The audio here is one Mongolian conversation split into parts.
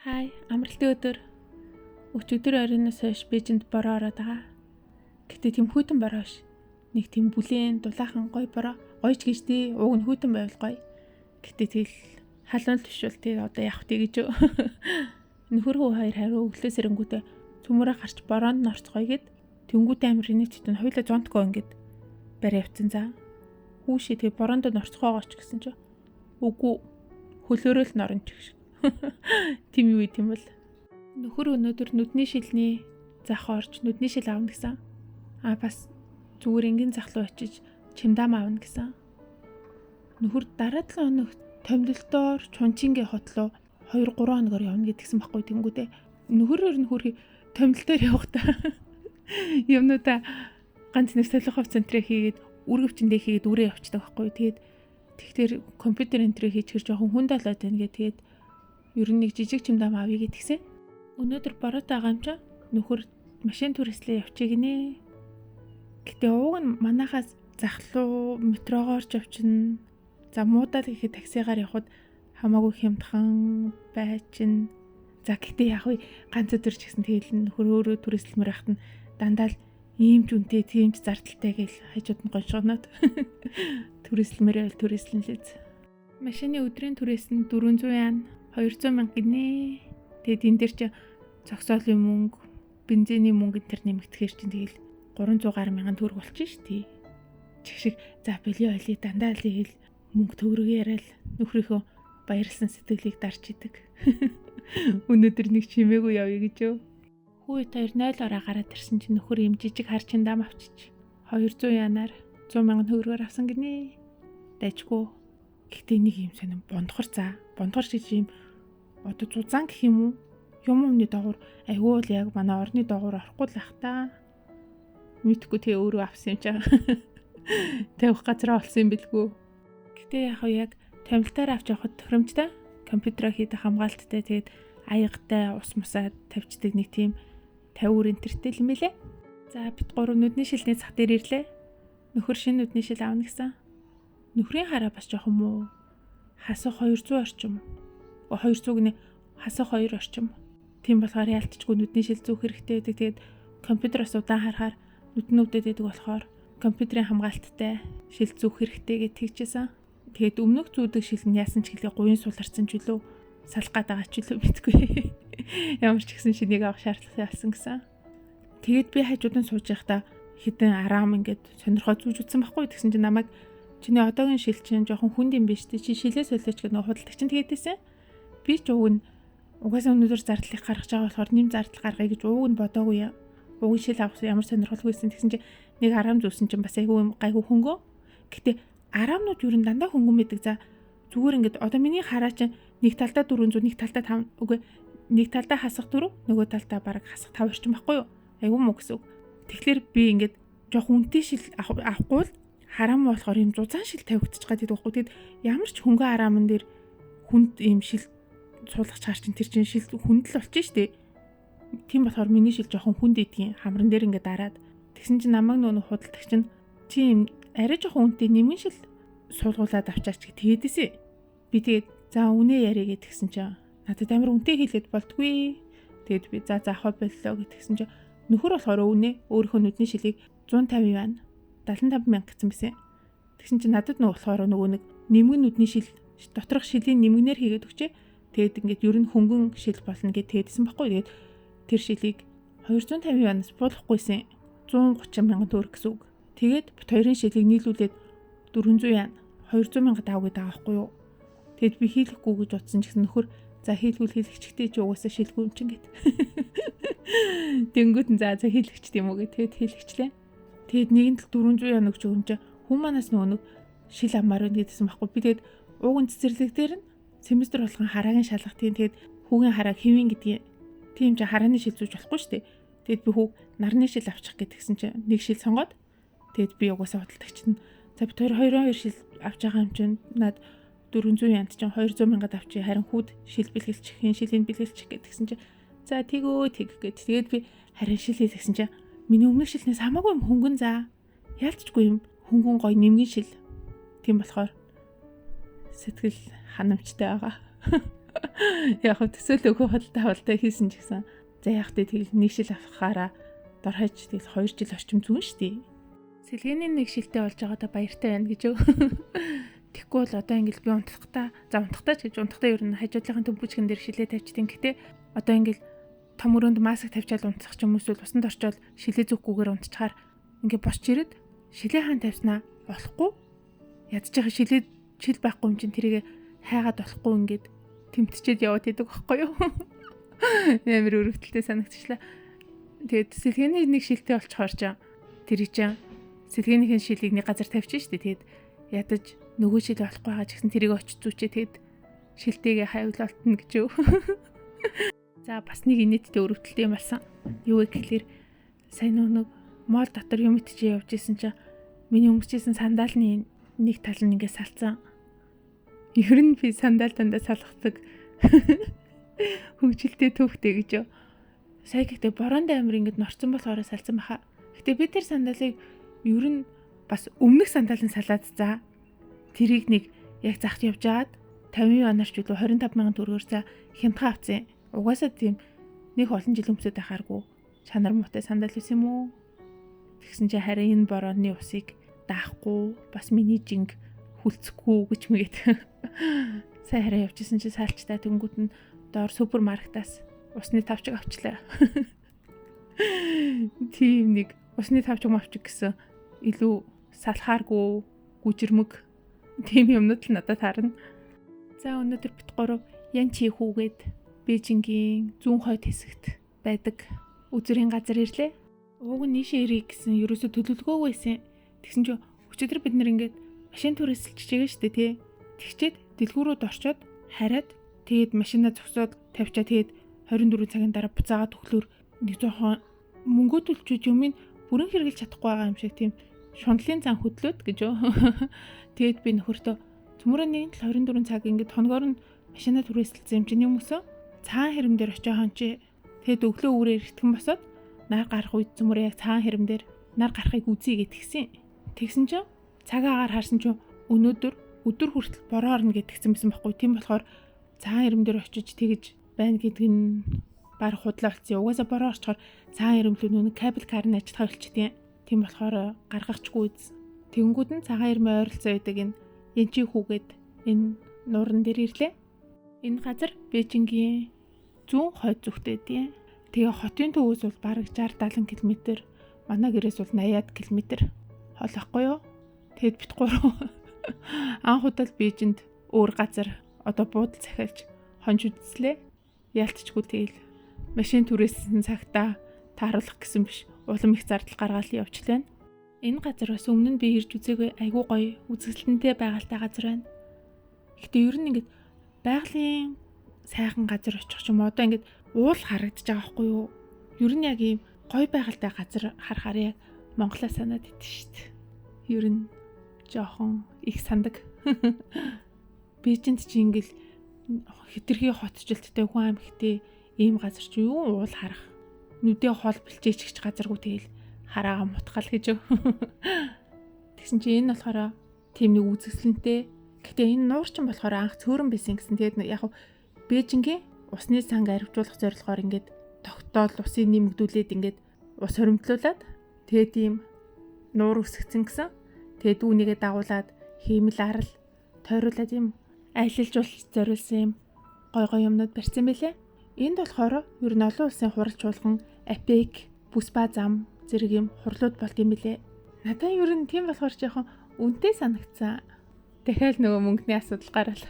Хай, амралтын өдөр. Өчигдөр оройноос хойш Бээжинд бороо ороод байгаа. Гэтэ тийм хүйтэн бороо ш. Нэг тийм бүлээн, дулаахан гоё бороо. Гоёч гэж тий, ууг нь хүйтэн байвал гоё. Гэтэ тэгэл халуун биш бол тий одоо явах тий гэж юу. Нөхөр хүү хоёр хариу өглөө сэрэнгүүтээ төмөрөө гарч бороонд нь орцгоё гэд тэнгүүтээ амир инээчтэн хоёлаа зонтгоо ингээд барай явцсан за. Хүүшээ тэгээ бороонд нь орцгоогооч гэсэн чи. Үгүй хөлөөрөө л норно ч гэж. Тим юу юм бол нөхөр өнөөдөр нүдний шилний зах орж нүдний шил аавна гэсэн. Бас зүгээр ингийн зах руу очиж чимдаам аавна гэсэн. Нөхөр дараа 7 хоног томилолтоор Чунчингийн хотлоо 2-3 хоногор явна гэдгсэн байхгүй тэнгүүдээ. Нөхөрөөр нь хөрхи томилолтоор явахдаа юмнуудаа ганц нэг солихов центрээ хийгээд үргэвчэндээ хийгээд үрээ явчихдаг байхгүй. Тэгэхээр компьютер энтрээ хийж хэр жоохон хүнд болоод байна тэгээд ер нь нэг жижиг чимдаам авъя гэдгсэн. Өнөөдөр бороотой байгаа юм чи нөхөр машин түрээслээ явчих гинэ. Гэтэ ууг нь манахаас захлуу метрогоор ч явчихна. За муудаад ихэд таксигаар явхад хамаагүй хямдхан байчин. За гэтэ яг ганц өдөр ч гэсэн тэгэл нөхөр өөрөө түрээслэмээр байхад нь дандаа л ийм ч үнтэй тийм ч зардалтай гэл хажууд нь гоншгоноод түрээслэмээр байл түрээслэн лээз. Машины өдрийн түрээс нь 400 яана. 200 мянга гинэ. Тэгээд энэ дэр чи зогсоолын мөнгө, бензиний мөнгө энэ төр нэмэгдэхээр чинь тэгэл 300 гаруй мянган төгрөг болчих ш тий. Чих шиг за бэлий ойлий дандаа л ийл мөнгө төгрөг яриад нөхрийнхөө баярлсан сэтгэлийг дарж идэг. Өнөөдөр нэг чимээгүй явъя гэж юу. Хүйт 2.0-ороо гараад ирсэн чинь нөхөр юм жижиг хар чиндаам авчиж 200 янаар 100 мянган төгрөгөөр авсан гинэ. Дайчгүй. Гэхдээ нэг юм сонин бондгор за. Бондгор шиг юм одоо зузаан гэх юм уу? Юмны доогуур айгүй л яг манай орны доогуур орохгүй л ах та. Мэдхгүй тэгээ өөрөө авсан юм чаа. Тавих газар олсон юм бэлгүй. Гэтэ яг томилтоор авч явахад тохиромжтой. Компьютероо хийдэг хамгаалттай тэгээд аягтай ус мусаа тавьчдаг нэг тийм 50 энтертэй юм билэ. За бит 3 нүдний шилний цах дээр ирлээ. Нөхөр шинэ нүдний шил авна гэсэн. Нөхрийн хараа бас жоох юм уу? Хасах 200 орчим. 200 гинэ хасах 2 орчим. Тийм болохоор яалтчгүй нүдний шил зүүх хэрэгтэй байдаг. Тэгээд компьютероос удаан харахаар нүднүүдэд байдаг болохоор компьютерийн хамгаалттай шил зүүх хэрэгтэй гэж тэгжсэн. Тэгээд өмнөх зүүдэг шил нь яасан ч гэлээ гуйн суларсан ч үлээ салах гэдэг ч үлээ мэдгүй. Ямар ч гэсэн шинийг авах шаардлага ялсан гэсэн. Тэгээд би хажууд нь сууж байхдаа хідэн араам ингээд сонирхоо зүүж утсан байхгүй тэгсэн чинь намайг чиний одоогийн шил чинь жоохон хүнд юм биш тий чи шилээ солиоч гэдэг нэг худалдагч нь тэгээдсэн. Би ч уг нь угаасаа өнөөдөр зардлыг гаргаж байгаа болохоор нэм зардал гаргая гэж уг нь бодоогүй юм. Уг шил авах ямар сонирхолгүйсэн тэгсэн чинь нэг араам зүүсэн чинь бас айгүй гайгүй хөнгөө. Гэтэ араамнууд юу н дандаа хөнгөн байдаг за зүгээр ингээд одоо миний хараа чинь нэг талдаа 400 нэг талдаа 5 үгүй нэг талдаа хасах 4 нөгөө талдаа бараг хасах 5 орчим байхгүй юу? Айгүй муу гэсэн үг. Тэгэхээр би ингээд жоох үнэтэй шил авахгүй л хараам болохоор юм зузаан шил тавигдчих гадаг байхгүй. Тэгэд ямар ч хөнгөн араамн дээр хүнд ийм шил суулгах чаар чин тэр чин шил хүндэл болчих штэ. Тийм болохоор миний шил жоохон хүнд идгийн хамран дээр ингээд дараад тэгсэн чинь намайг нөө худалдагч нь тийм арай жоохон үнэтэй нэмэн шил суулгуулад авчаач гэж тэгээдээсэ. Би тэгээд за үнэ яриа гэдгсэн чинь надад амар үнэтэй хэлээд болтгүй. Тэгээд би за заахаа боллоо гэдгсэн чинь нөхөр болохоор үнэ өөрийнхөө нүдний шилийг 150 байна. 75 мянга гэсэн байсан. Тэгсэн чинь надад болохоор нөгөө нэг нэмгэн нүдний шил доторх шилийн нэмгэнээр хийгээд өгчээ. Тэгээд ингээд ер нь хөнгөн шил болно гэж тэгээдсэн байхгүй. Тэгээд тэр шилийг 250 янаас буулгахгүйсэн 130 мянган төгрөг гэсэн үг. Тэгээд бит хоёрын шилийг нийлүүлээд 400 ян 200 мянга тав гэдэг байгаа байхгүй юу. Тэгэд би хийлэхгүй гэж утсан ч гэсэн нөхөр за хийлгүүл хийлэгчтэй ч угаасаа шилгүй юм чин гэд. Тэнгүүт нь за хийлэгч тийм үү гэд тэгэд хийлэгчлээ. Тэгэд нэгэн тал 400 ян өгч өгөн чи хүн манаас нөгөө шил амаар байна гэдсэн байхгүй. Би тэгэд ууган цэцэрлэг дээр нь семестр болгон хараагийн шалгах тийм тэгэд хүүгийн харааг хэвэн гэдгийг тийм чи харааны шил зүүж болохгүй шүү дээ. Тэгэд би хүүг нарны шил авчих гэдгсэн чи нэг шил сонгоод тэгэд би угаасаа худалдагч нь за бит 2 шил авч байгаа юм чинь над 400 янт чинь 200 мянгад авчи харин хүүд шил бэлгэлчих хийн шилийн бэлгэлчих гэдгсэн чи за тэгөө тэг гэд тэгээд би харин шил хийлгсэн чи миний өмнөх шилнээс хамаагүй юм хөнгөн за яалтчгүй юм хөнгөн гой нэмгэн шил тийм болохоор сэтгэл ханамжтай байгаа. Яг хөө төсөөл өгөх худалдаа авалтаа хийсэн ч гэсэн. За яг тэгэл нэг шил авахаараа дор хаяж тэгэл 2 жил орчим зүүн штий. Сэлгээний нэг шилтэй болж байгаадаа баяртай байна гэж өг. Тэгэхгүй бол одоо ингээл би унтахтаа ч гэж унтахтаа ер нь хажуудлынхаа төмпөчгөн дээр шилээ тавьчихсан. Гэтэ одоо ингээл том өрөөнд маск тавьчаал унтах ч юм уу эсвэл усанд орчоод шилээ зүггүйгээр унтчихаар ингээ босч ирээд шилээ хаан тавьснаа болохгүй. Ядчих шил байхгүй юм чинь тэрийг хайгаад болохгүй ингээд тэмтчээд яваад идэг байхгүй юу? Амар өрөвдөлтэй санагдчихлаа. Тэгээд сэлгээний нэг шилтэй болчихоор ч тэр чинь сэлгээнийхэн шилийг нэг газар тавьчих штэ. Тэгээд ядаж нөгөө шил болохгүй байгаа ч гэсэн тэрийг очиж зүүчээ тэгээд шилтэйгээ хавилалтна гэж юу. За бас нэг инээдтэй өрөвдөлтэй юм болсон. Юу вэ гэхэлэр сайн нэг мол дотор юм итчээ явж исэн чинь миний өнгөрчсэн сандалны нэг тал нь ингээ салцсан. Ер нь би сандал дандаа салгадаг хөгжилтэй төвхтэй гэж юу. Сая гэхдээ бороонд амир ингээд норцсон болохоор салцсан баха. Гэтэ би тэр сандалыг ер нь бас өмнөх сандалын салаад за тэрийг нэг яг захт явж агаад 50 онорч үлээ 25,000 төгрөгөөр за хямдхан авцсан. Угаасаа тийм нэг олон жил өмсөд байхааргүй чанар муутай сандал байсан юм уу? Тэгсэн чи харин энэ борооны усыг даахгүй бас миний жинг хүлцэхгүй гэж мэгээд сая хараа явжсэн чи саалчтай тэнгүүд нь доор супермаркетаас усны тавчиг авчлаа. Тийм нэг усны тавчиг мавчиг гэсэн илүү салхааргүй гүжирмэг тийм юмнууд л надад харна. За өнөөдөр бит гурав Янчи хүүгээд Бээжингийн зүүн хойд хэсэгт байдаг үзүрийн газар ирлээ. Ууг нь нийшээ ирэх гэсэн ерөөсө төлөвлөгөөгүй байсан. Тэгсэн чинь өчигдөр бид нэр ингээд машин түрээсэлж чигээ штэ тий. Тэгчээд дэлгүүрүүд орчоод хараад тэгээд машинаа зогсоод тавьчаа тэгээд 24 цагийн дараа буцаагаад өглөөр нэг жоохон мөнгө төлчүүд юм ин бүрэн хэрэглэж чадахгүй байгаа юм шиг тийм шундлын зан хөдлөөд гэж юу. Тэгээд би нөхөртөө цөмөрөө нэг 24 цаг ингээд хоногоор нь машинаа түрээсэлсэн юм чинь юм өсөө цаан хэрэм дээр очиохон чи тэгээд өглөө үрээр итгэн босоод нар гарах үед цөмөрөө яг цаан хэрэм дээр нар гарахыг үзье гэтгсэн. Тэгсэн чинь цагаагаар харсан чинь өнөөдөр өдөр хүртэл бороо орно гэтгсэн байсан байхгүй. Тийм болохоор цаан хэрэм дээр очиж тэгж байна гэдг нь баг худлаа болцсон. Угаасаа бороо орчхоор цаан хэрэм лөө нэг кабель карны ажиллагаа болчихдээ. Тийм болохоор гаргахчгүй үз. Тэнгүүд нь цагаан хэрмээ ойролцоо байдаг энэ Янчи хүүгээд энэ нууран дээр ирлээ. Энэ газар Бээжингийн зүүн хойд зүгт байдیں۔ Тэгээ хотын төвөөс бол бараг 60-70 км, манай гэрээс бол 80 км холохгүй юу. Тэгэд бит гурав анх удаа Бээжинд өөр газар одоо буудал захиалж хонж үзлээ. Яалтчгүй тэгэл машин түрээсэн цагтаа тааруулах гэсэн биш. Улам их зардал гаргаал явчлаа. Энэ газар бас өмнө нь би ирж үзээгүй айгүй гоё үзэсгэлэнтэй байгальтай газар байна. Гэтэ ер нь ингээд байгалийн сайхан газар очих юм одоо ингээд уул харагдаж байгаа байхгүй юу? Ер нь яг ийм гоё байгальтай газар харахаар яг Монголоо санаад идэв шүү дээ. Ер нь жоохон их сандаг. Бээжинд чи ингээл хэтэрхий хотчлттай хүн амьхтэй ийм газар чи юу уул харах. Нүдээ хоол бэлчээч гэж газаргүй тэгэл хараагаа мутгал гэж юу. Тэгсэн чи энэ болохоор тийм нэг үзэсгэлэнтэй. Гэхдээ энэ нуурчин болохоор анх цөөрөн байсан гэсэн. Тэгээд яг Бээжингийн усны санг арвижуулах зорилгоор ингээд тогтоол усыг нэмэгдүүлээд ингээд ус хоримтлуулад тэгээд ийм нуур үсгцэн гэсэн. Тэгээд үүнийгээ дагуулад хиймэл арал тойруулаад ийм аялалжуулалт зориулсан юм гой юмнууд барьсан байлээ. Энд болохоор ер нь олон улсын хурал чуулган АПЕК, Бүсба зам зэрэг юм хурлууд болд юм билээ. Надад ер нь тийм болохоор жоохон үнэтэй санагдсан. Дахиад нөгөө мөнгөний асуудал гарал.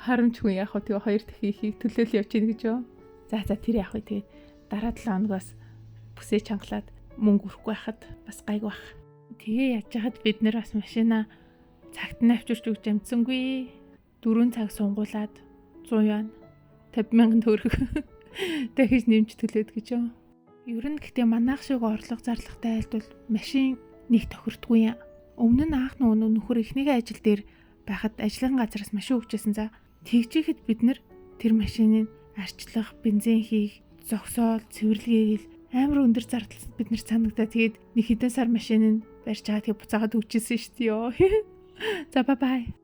Харамчгүй яг хөө тэгээ хоёр дахин ихийг төлөөл явж гин гэж юу. За тэр яг хөө тэгээ дараа 7 хоногоос бүсээ чангалаад мөнгө өрөхгүй байхад бас гайг байх. Тэгээ яаж хаад бид нэр бас машина цагт нь авчирч өгч амжсангүй. 4 цаг сунгуулад 100 50,000 төгрөг дахиж нэмж төлөөд гэж юу. Ер нь гэхдээ манайх шиг орлого зарлагтай айлд бол машин нэг тохирдгүй юм. Өмнө нь анх нөхөр эхнийхээ ажил дээр байхад ажлын газараас машин өгчээсэн за тэгжихэд бид нэр тэр машиныг арчлах, бензин хийх, зогсоол, цэвэрлэгээл амар өндөр зардал бид нар санагдаа. Тэгээд нэг хэдэн сар машиныг барьж байгаа тэгээ буцаагаад өгчээсэн шүү дээ ёо. За бай.